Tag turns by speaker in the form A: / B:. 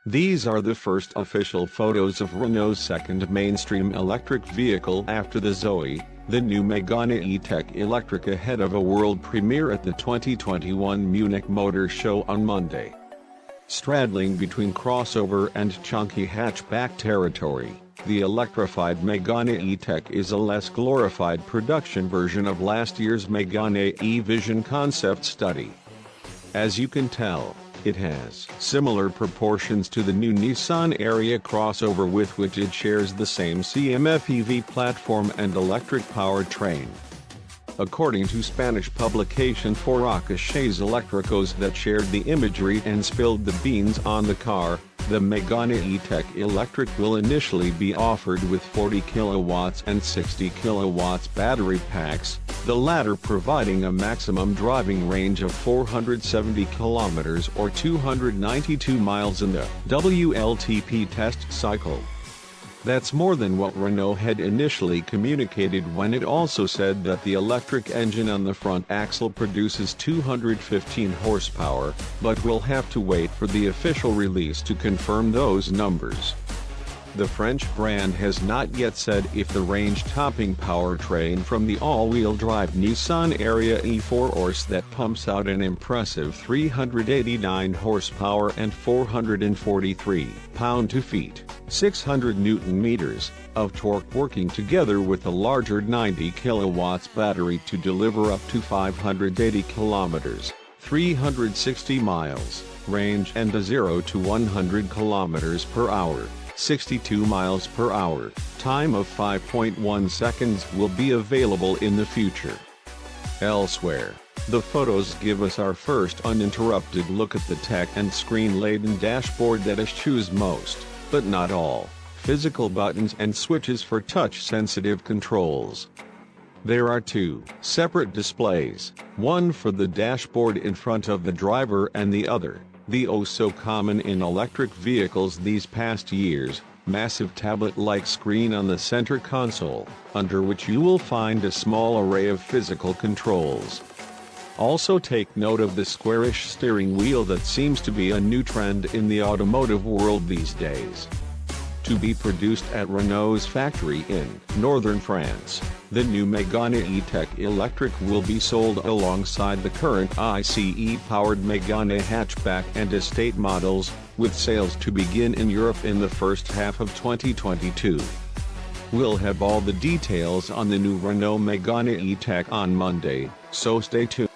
A: These are the first official photos of Renault's second mainstream electric vehicle after the Zoe, the new Megane E-Tech Electric, ahead of a world premiere at the 2021 Munich Motor Show on Monday. Straddling between crossover and chunky hatchback territory, the electrified Megane E-Tech is a less glorified production version of last year's Megane E-Vision concept study. As you can tell, it has similar proportions to the new Nissan Ariya crossover, with which it shares the same CMF-EV platform and electric powertrain. According to Spanish publication Foracaches Eléctricos that shared the imagery and spilled the beans on the car, the Megane E-Tech Electric will initially be offered with 40 kilowatts and 60 kilowatts battery packs, the latter providing a maximum driving range of 470 kilometers or 292 miles in the WLTP test cycle. That's more than what Renault had initially communicated, when it also said that the electric engine on the front axle produces 215 horsepower, but we'll have to wait for the official release to confirm those numbers. The French brand has not yet said if the range-topping powertrain from the all-wheel drive Nissan Ariya E-Force that pumps out an impressive 389 horsepower and 443 pound-feet, 600 Newton-meters, of torque, working together with a larger 90 kilowatts battery to deliver up to 580 kilometers, 360 miles, range and a 0 to 100 kilometers per hour. 62 miles per hour, time of 5.1 seconds will be available in the future. Elsewhere, the photos give us our first uninterrupted look at the tech and screen-laden dashboard that eschews most, but not all, physical buttons and switches for touch-sensitive controls. There are two separate displays, one for the dashboard in front of the driver and the other, the oh-so-common in electric vehicles these past years, massive tablet-like screen on the center console, under which you will find a small array of physical controls. Also take note of the squarish steering wheel that seems to be a new trend in the automotive world these days. To be produced at Renault's factory in northern France, the new Megane E-Tech Electric will be sold alongside the current ICE-powered Megane hatchback and estate models, with sales to begin in Europe in the first half of 2022. We'll have all the details on the new Renault Megane E-Tech on Monday, so stay tuned.